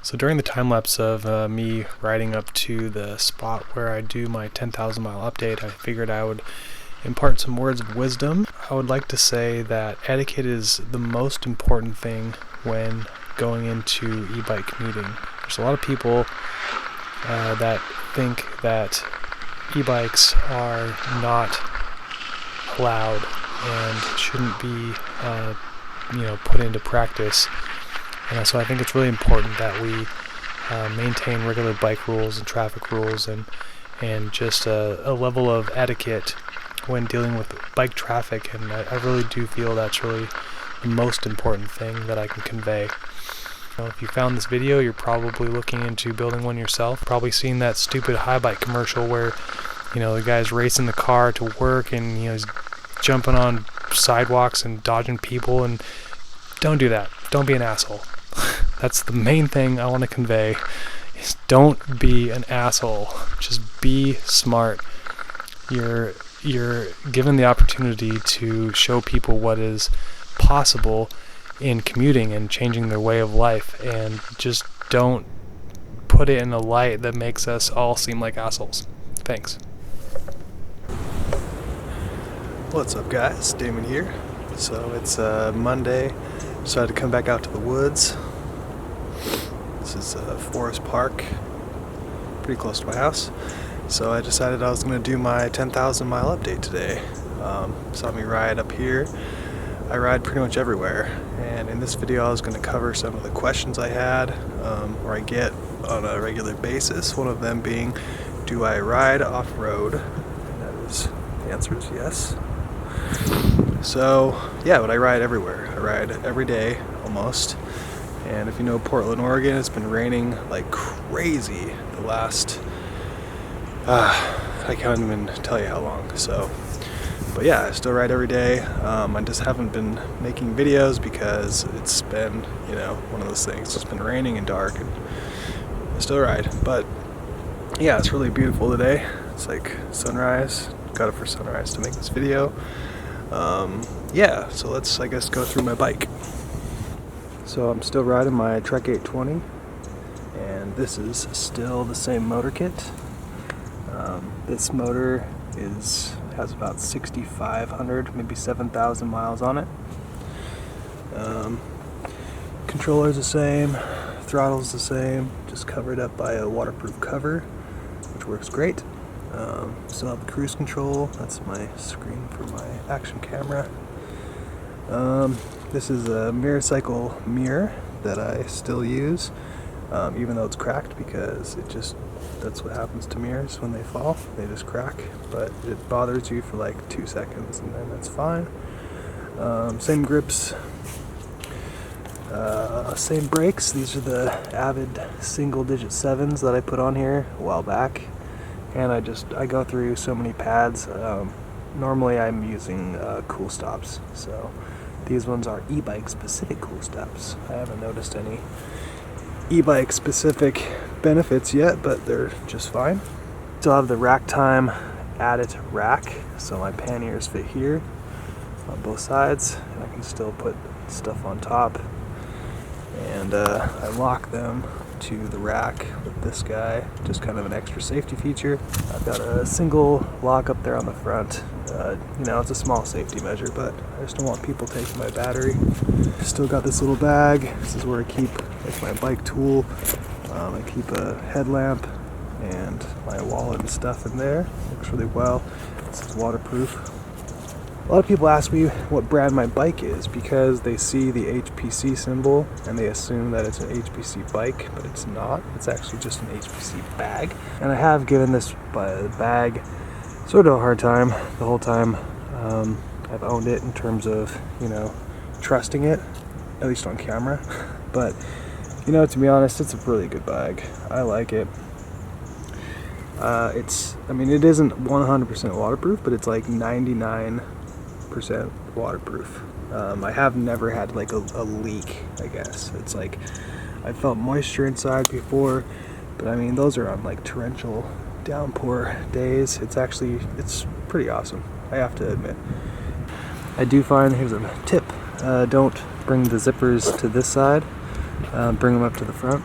So during the time lapse of me riding up to the spot where I do my 10,000 mile update, I figured I would impart some words of wisdom. I would like to say that etiquette is the most important thing when going into e-bike commuting. There's a lot of people that think that e-bikes are not allowed and shouldn't be put into practice. And so I think it's really important that we maintain regular bike rules and traffic rules and just a level of etiquette when dealing with bike traffic. And I really do feel that's really the most important thing that I can convey. If you found this video, you're probably looking into building one yourself. Probably seen that stupid high bike commercial where the guy's racing the car to work and he's jumping on sidewalks and dodging people. And don't do that. Don't be an asshole. That's the main thing I want to convey, is don't be an asshole. Just be smart. You're given the opportunity to show people what is possible in commuting and changing their way of life, and just don't put it in a light that makes us all seem like assholes. Thanks. What's up, guys? Damon here. So it's Monday. Decided to come back out to the woods. This is Forest Park, pretty close to my house. So I decided I was going to do my 10,000 mile update today. Saw me ride up here. I ride pretty much everywhere, and in this video I was going to cover some of the questions I had, or I get on a regular basis. One of them being, do I ride off-road? And that is, the answer is yes. So yeah, but I ride everywhere. I ride every day almost. And if you know Portland, Oregon, it's been raining like crazy the last I can't even tell you how long. So but yeah, I still ride every day. I just haven't been making videos because it's been one of those things. It's been raining and dark, and I still ride. But yeah, it's really beautiful today. It's like sunrise. Got up for sunrise to make this video. Yeah, so let's, I guess, go through my bike. So I'm still riding my Trek 820, and this is still the same motor kit. This motor has about 6,500, maybe 7,000 miles on it. Controller's the same, throttle's the same, just covered up by a waterproof cover, which works great. Still have the cruise control. That's my screen for my action camera. This is a MirrorCycle mirror that I still use, even though it's cracked, because that's what happens to mirrors when they fall. They just crack, but it bothers you for like 2 seconds and then it's fine. Same grips, same brakes. These are the Avid single-digit 7s that I put on here a while back. And I go through so many pads. Normally I'm using cool stops, so these ones are e-bike specific cool stops. I haven't noticed any e-bike specific benefits yet, but they're just fine. Still have the rack time added rack, so my panniers fit here on both sides, and I can still put stuff on top. And I lock them to the rack with this guy, just kind of an extra safety feature. I've got a single lock up there on the front. It's a small safety measure, but I just don't want people taking my battery. Still got this little bag. This is where I keep my bike tool. I keep a headlamp and my wallet and stuff in there. Works really well. This is waterproof. A lot of people ask me what brand my bike is because they see the HPC symbol and they assume that it's an HPC bike, but it's not. It's actually just an HPC bag. And I have given this bag sort of a hard time the whole time I've owned it, in terms of, trusting it, at least on camera. But, to be honest, it's a really good bag. I like it. It isn't 100% waterproof, but it's like 99% waterproof. I have never had like a leak, I guess. It's like, I felt moisture inside before, but those are on like torrential downpour days. It's pretty awesome, I have to admit. I do find, here's a tip, don't bring the zippers to this side, bring them up to the front.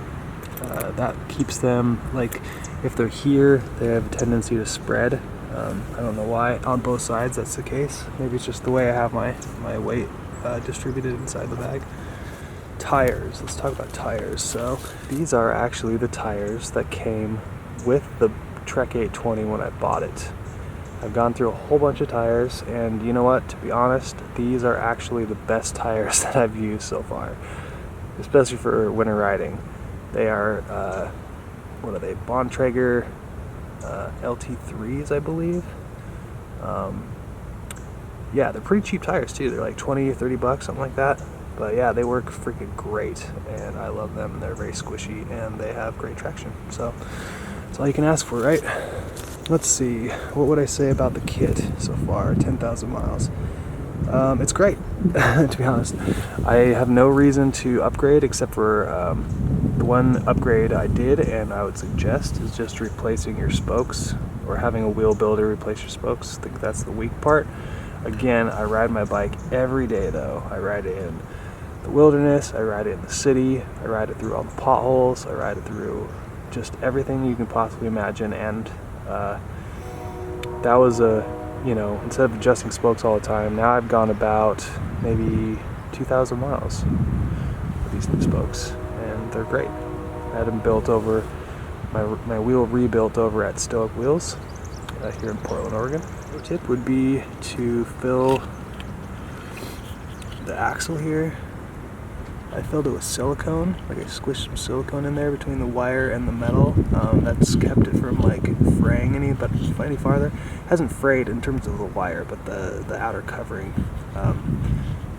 That keeps them, like, if they're here, they have a tendency to spread. I don't know why on both sides that's the case. Maybe it's just the way I have my weight distributed inside the bag. Tires, let's talk about tires. So these are actually the tires that came with the Trek 820 when I bought it. I've gone through a whole bunch of tires, and you know what, to be honest, these are actually the best tires that I've used so far, especially for winter riding. They are, what are they, Bontrager LT3s, I believe. Yeah, they're pretty cheap tires too. They're like 20 or 30 bucks, something like that. But yeah, they work freaking great, and I love them. They're very squishy, and they have great traction. So that's all you can ask for, right? Let's see, what would I say about the kit so far? 10,000 miles. It's great, to be honest. I have no reason to upgrade except for the one upgrade I did, and I would suggest, is just replacing your spokes, or having a wheel builder replace your spokes. I think that's the weak part. Again, I ride my bike every day though. I ride it in the wilderness, I ride it in the city, I ride it through all the potholes, I ride it through just everything you can possibly imagine, and that was instead of adjusting spokes all the time, now I've gone about maybe 2,000 miles with these new spokes, and they're great. I had them built over, my wheel rebuilt over at Stoic Wheels here in Portland, Oregon. The tip would be to fill the axle here. I filled it with silicone, like I squished some silicone in there between the wire and the metal. That's kept it from like fraying any farther. It hasn't frayed in terms of the wire, but the outer covering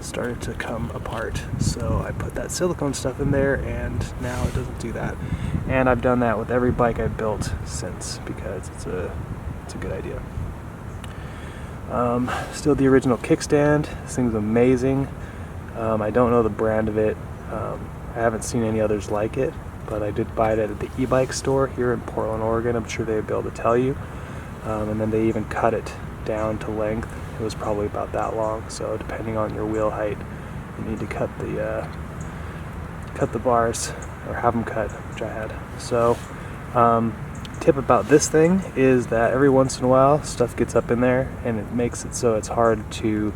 started to come apart. So I put that silicone stuff in there, and now it doesn't do that. And I've done that with every bike I've built since, because it's a good idea. Still the original kickstand. This thing's amazing. I don't know the brand of it. I haven't seen any others like it, but I did buy it at the Ebike store here in Portland, Oregon. I'm sure they'd be able to tell you. And then they even cut it down to length. It was probably about that long, so depending on your wheel height, you need to cut the bars, or have them cut, which I had. So tip about this thing is that every once in a while stuff gets up in there, and it makes it so it's hard to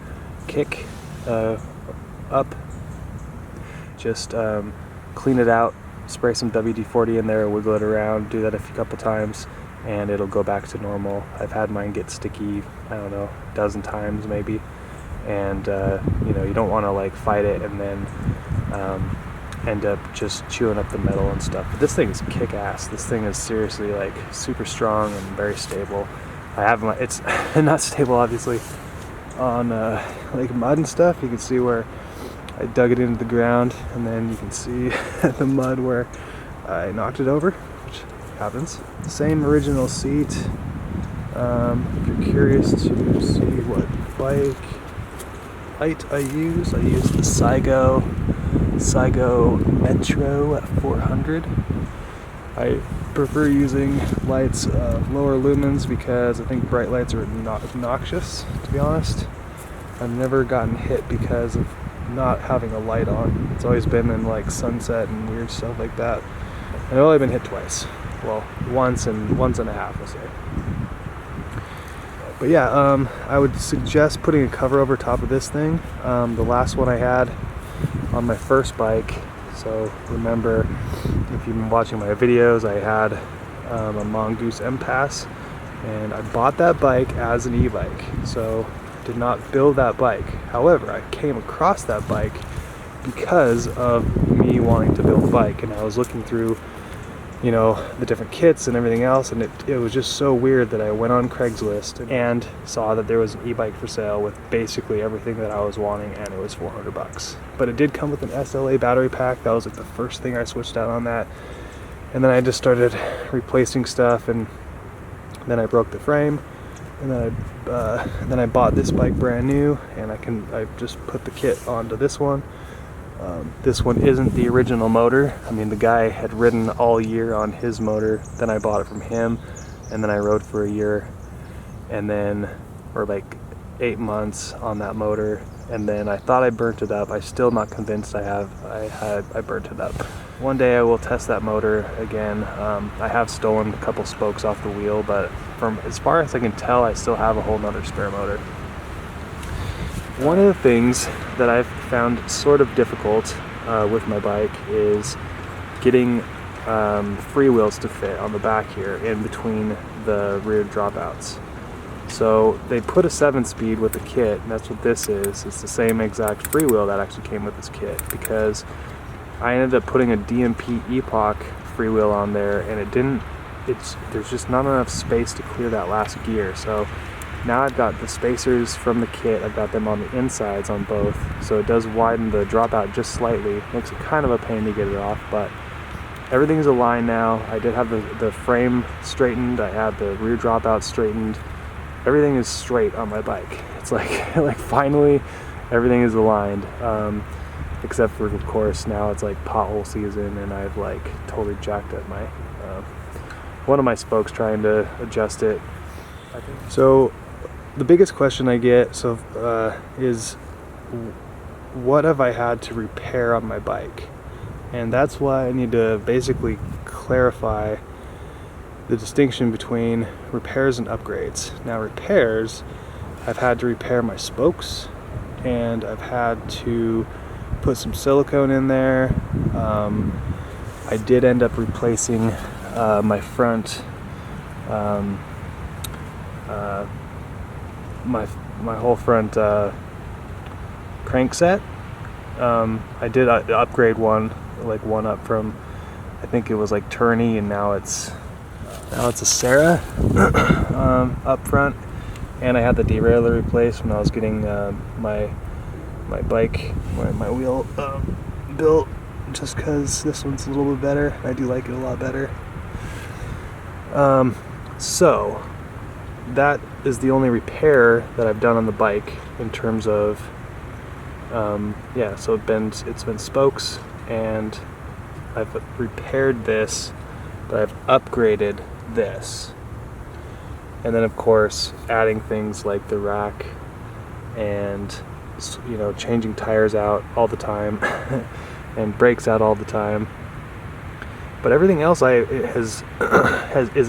kick up. Just clean it out, spray some WD-40 in there, wiggle it around, do that a couple times, and it'll go back to normal. I've had mine get sticky, I don't know, a dozen times maybe, and you don't want to like fight it and then end up just chewing up the metal and stuff. But this thing is kick-ass. This thing is seriously like super strong and very stable. It's not stable obviously on like mud and stuff. You can see where I dug it into the ground, and then you can see the mud where I knocked it over, which happens. Same original seat. If you're curious to see what bike height I use the Saigo Metro 400. I prefer using lights of lower lumens because I think bright lights are obnoxious, to be honest. I've never gotten hit because of not having a light on. It's always been in like sunset and weird stuff like that. I've only been hit twice. Well, once and a half, I'll say. But yeah, I would suggest putting a cover over top of this thing. The last one I had on my first bike, so remember, if you've been watching my videos, I had a Mongoose M-Pass, and I bought that bike as an e-bike, so did not build that bike. However, I came across that bike because of me wanting to build a bike, and I was looking through the different kits and everything else, and it was just so weird that I went on Craigslist and saw that there was an e-bike for sale with basically everything that I was wanting, and it was 400 bucks. But it did come with an SLA battery pack. That was like the first thing I switched out on that, and then I just started replacing stuff, and then I broke the frame, and then I bought this bike brand new, and I just put the kit onto this one. This one isn't the original motor. I mean, the guy had ridden all year on his motor, then I bought it from him, and then I rode for a year, and then, or like 8 months on that motor, and then I thought I burnt it up. I'm still not convinced I burnt it up. one day I will test that motor again. I have stolen a couple spokes off the wheel, but from as far as I can tell, I still have a whole nother spare motor. One of the things that I've found sort of difficult with my bike is getting freewheels to fit on the back here in between the rear dropouts. So they put a 7-speed with the kit, and that's what this is. It's the same exact freewheel that actually came with this kit, because I ended up putting a DMP Epoch freewheel on there, and there's just not enough space to clear that last gear. So now I've got the spacers from the kit, I've got them on the insides on both, so it does widen the dropout just slightly. Makes it kind of a pain to get it off, but everything's aligned now. I did have the frame straightened, I had the rear dropout straightened. Everything is straight on my bike. It's like finally everything is aligned. Except for, of course, now it's like pothole season, and I've like totally jacked up my one of my spokes trying to adjust it. So the biggest question I get is what have I had to repair on my bike? And that's why I need to basically clarify the distinction between repairs and upgrades. Now, repairs, I've had to repair my spokes, and I've had to put some silicone in there. I did end up replacing my front, my whole front crankset. I did upgrade one up from, I think it was like Turney, and now it's a Sarah up front. And I had the derailleur replaced when I was getting my bike, my wheel built, just because this one's a little bit better. I do like it a lot better. So that is the only repair that I've done on the bike in terms of so it's been spokes, and I've repaired this, but I've upgraded this. And then, of course, adding things like the rack and, changing tires out all the time and brakes out all the time. But everything else is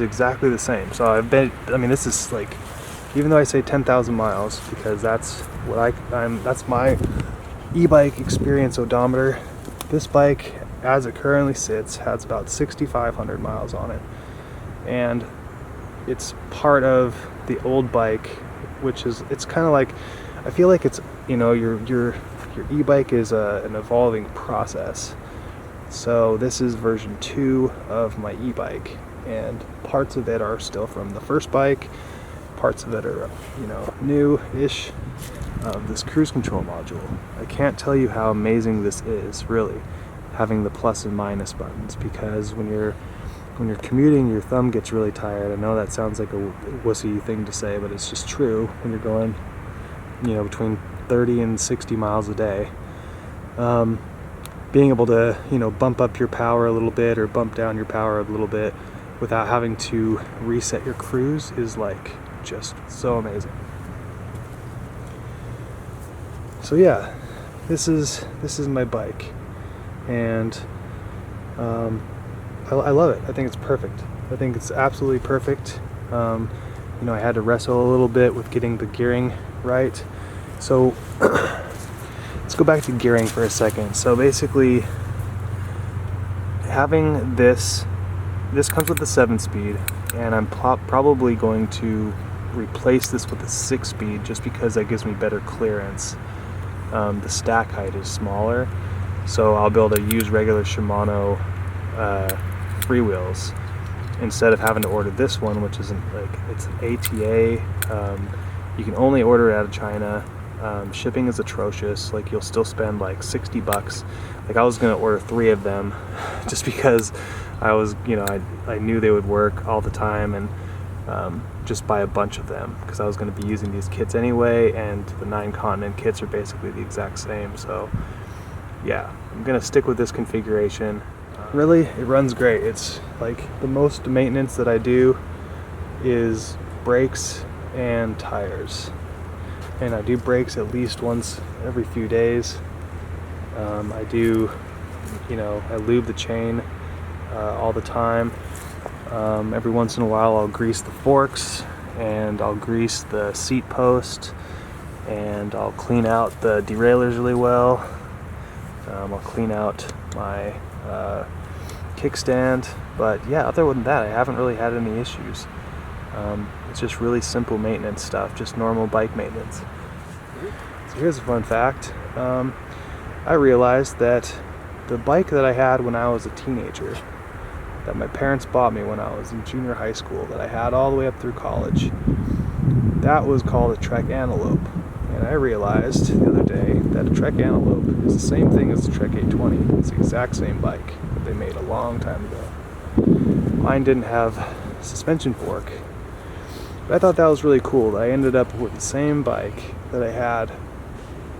exactly the same. So this is like, even though I say 10,000 miles, because that's what that's my e-bike experience odometer. This bike, as it currently sits, has about 6,500 miles on it. And it's part of the old bike, it's kind of like, I feel like it's, your e-bike is an evolving process. So this is version 2 of my e-bike, and parts of it are still from the first bike, parts of it are, new-ish. This cruise control module, I can't tell you how amazing this is, really, having the plus and minus buttons, because when you're commuting, your thumb gets really tired. I know that sounds like a wussy thing to say, but it's just true. When you're going, between 30 and 60 miles a day, being able to, bump up your power a little bit or bump down your power a little bit without having to reset your cruise is like just so amazing. So yeah, this is my bike, and I love it. I think it's perfect. I think it's absolutely perfect. I had to wrestle a little bit with getting the gearing right. So let's go back to gearing for a second. So basically, having this comes with a 7-speed, and I'm probably going to replace this with a 6-speed just because that gives me better clearance. The stack height is smaller, so I'll be able to use regular Shimano freewheels instead of having to order this one, which isn't it's an ATA. You can only order it out of China. Shipping is atrocious. You'll still spend like $60. I was gonna order 3 of them just because I was, I knew they would work all the time, and just buy a bunch of them because I was going to be using these kits anyway, and the 9 continent kits are basically the exact same. So yeah, I'm going to stick with this configuration. Really, it runs great. It's like the most maintenance that I do is brakes and tires, and I do brakes at least once every few days. I do I lube the chain all the time. Every once in a while I'll grease the forks, and I'll grease the seat post, and I'll clean out the derailleurs really well. I'll clean out my kickstand, but yeah, other than that I haven't really had any issues. It's just really simple maintenance stuff, just normal bike maintenance. So here's a fun fact. I realized that the bike that I had when I was a teenager, that my parents bought me when I was in junior high school, that I had all the way up through college, that was called a Trek Antelope. And I realized the other day that a Trek Antelope is the same thing as the Trek 820. It's the exact same bike that they made a long time ago. Mine didn't have suspension fork, but I thought that was really cool that I ended up with the same bike that I had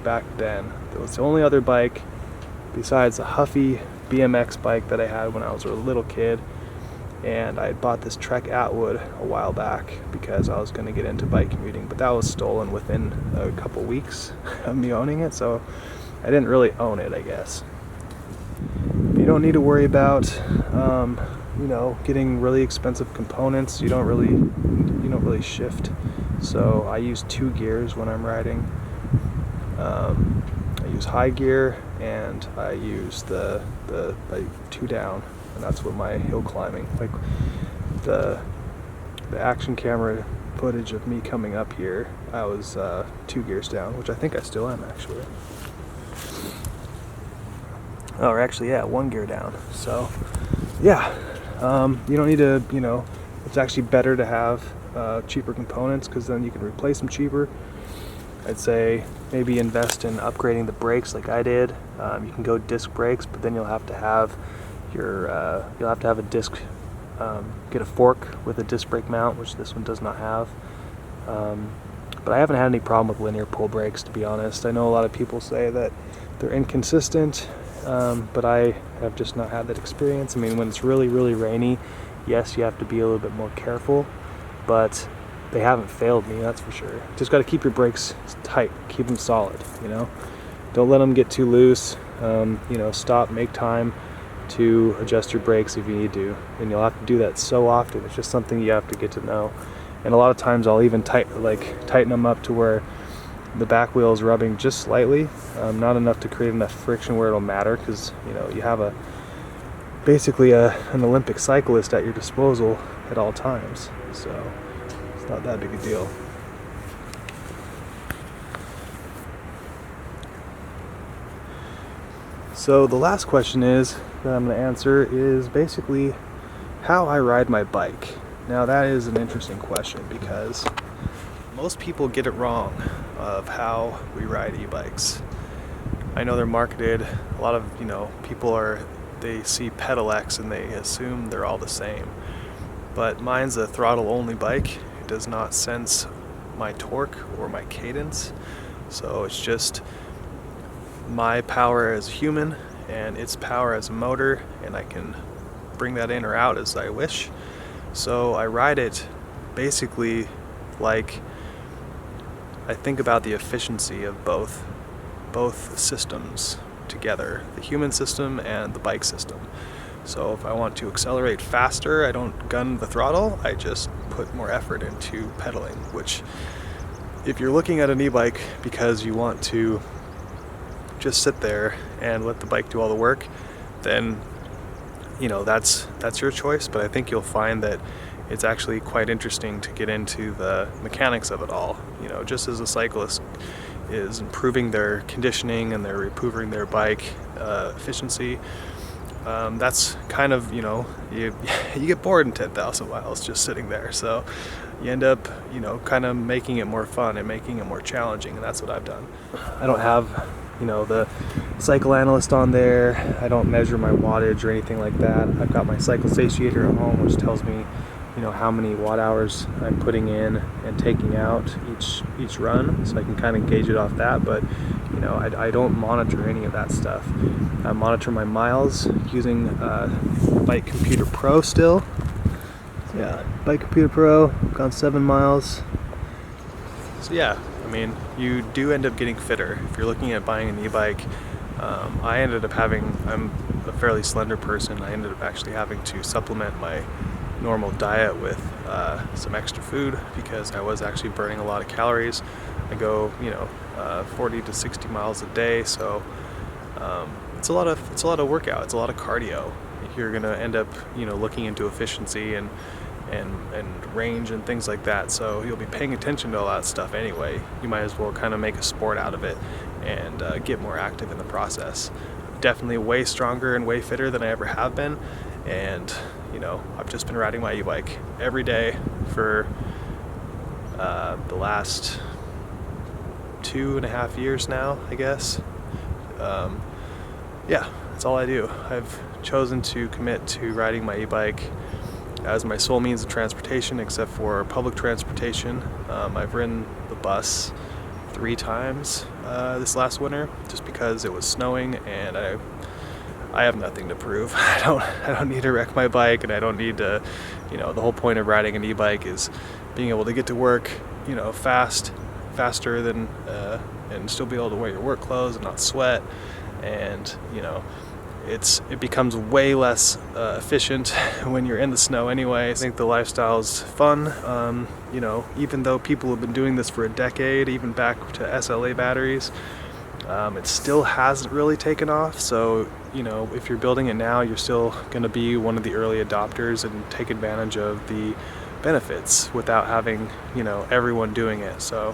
back then. It was the only other bike besides the Huffy BMX bike that I had when I was a little kid, and I had bought this Trek Atwood a while back because I was going to get into bike commuting, but that was stolen within a couple weeks of me owning it, so I didn't really own it, I guess. You don't need to worry about getting really expensive components. You don't really shift. So I use 2 gears when I'm riding. I use high gear, and I use the 2 down, and that's what my hill climbing, like the action camera footage of me coming up here, I was 2 gears down, which I think I still am actually. Oh, or actually, yeah, 1 gear down. So yeah, you don't need to, it's actually better to have cheaper components, because then you can replace them cheaper. I'd say maybe invest in upgrading the brakes like I did. You can go disc brakes, but then you'll have to have a disc, get a fork with a disc brake mount, which this one does not have. But I haven't had any problem with linear pull brakes, to be honest. I know a lot of people say that they're inconsistent, but I have just not had that experience. I mean, when it's really, really rainy, yes, you have to be a little bit more careful, but they haven't failed me, that's for sure. Just got to keep your brakes tight, keep them solid, Don't let them get too loose. Stop, make time to adjust your brakes if you need to. And you'll have to do that so often. It's just something you have to get to know. And a lot of times I'll even tighten them up to where the back wheel is rubbing just slightly, not enough to create enough friction where it'll matter, because you have basically an Olympic cyclist at your disposal at all times. So it's not that big a deal. So the last question that I'm going to answer is basically how I ride my bike. Now that is an interesting question, because most people get it wrong of how we ride e-bikes. I know they're marketed, a lot of people they see Pedal X and they assume they're all the same. But mine's a throttle only bike. It does not sense my torque or my cadence. So it's just my power as a human and its power as a motor, and I can bring that in or out as I wish. So I ride it basically like I think about the efficiency of both systems together, the human system and the bike system. So if I want to accelerate faster, I don't gun the throttle, I just put more effort into pedaling, which if you're looking at an e-bike because you want to just sit there and let the bike do all the work, then that's your choice. But I think you'll find that it's actually quite interesting to get into the mechanics of it all. Just as a cyclist is improving their conditioning and they're improving their bike efficiency, that's kind of, you get bored in 10,000 miles just sitting there. So you end up, kind of making it more fun and making it more challenging, and that's what I've done. I don't have, the cycle analyst on there. I don't measure my wattage or anything like that. I've got my cycle satiator at home, which tells me, how many watt hours I'm putting in and taking out each run, so I can kind of gauge it off that. But I don't monitor any of that stuff. I monitor my miles using Bike Computer Pro still. Yeah, Bike Computer Pro, gone 7 miles. So yeah, you do end up getting fitter if you're looking at buying an e-bike. I ended up I'm a fairly slender person, I ended up actually having to supplement my normal diet with some extra food because I was actually burning a lot of calories. I go 40 to 60 miles a day, so it's a lot of workout. It's a lot of cardio. You're gonna end up looking into efficiency and range and things like that, so you'll be paying attention to all that stuff anyway. You might as well kind of make a sport out of it and get more active in the process. Definitely way stronger and way fitter than I ever have been, and I've just been riding my e-bike every day for the last 2.5 years now, I guess. Yeah, that's all I do. I've chosen to commit to riding my e-bike as my sole means of transportation, except for public transportation. I've ridden the bus 3 times this last winter, just because it was snowing, and I have nothing to prove. I don't need to wreck my bike, and I don't need to. The whole point of riding an e-bike is being able to get to work, faster than, and still be able to wear your work clothes and not sweat, and it becomes way less efficient when you're in the snow anyway. I think the lifestyle's fun. Even though people have been doing this for a decade, even back to SLA batteries, it still hasn't really taken off. So, if you're building it now, you're still going to be one of the early adopters and take advantage of the benefits without having, everyone doing it. So,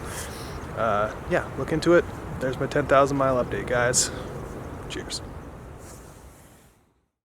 yeah, look into it. There's my 10,000 mile update, guys. Cheers.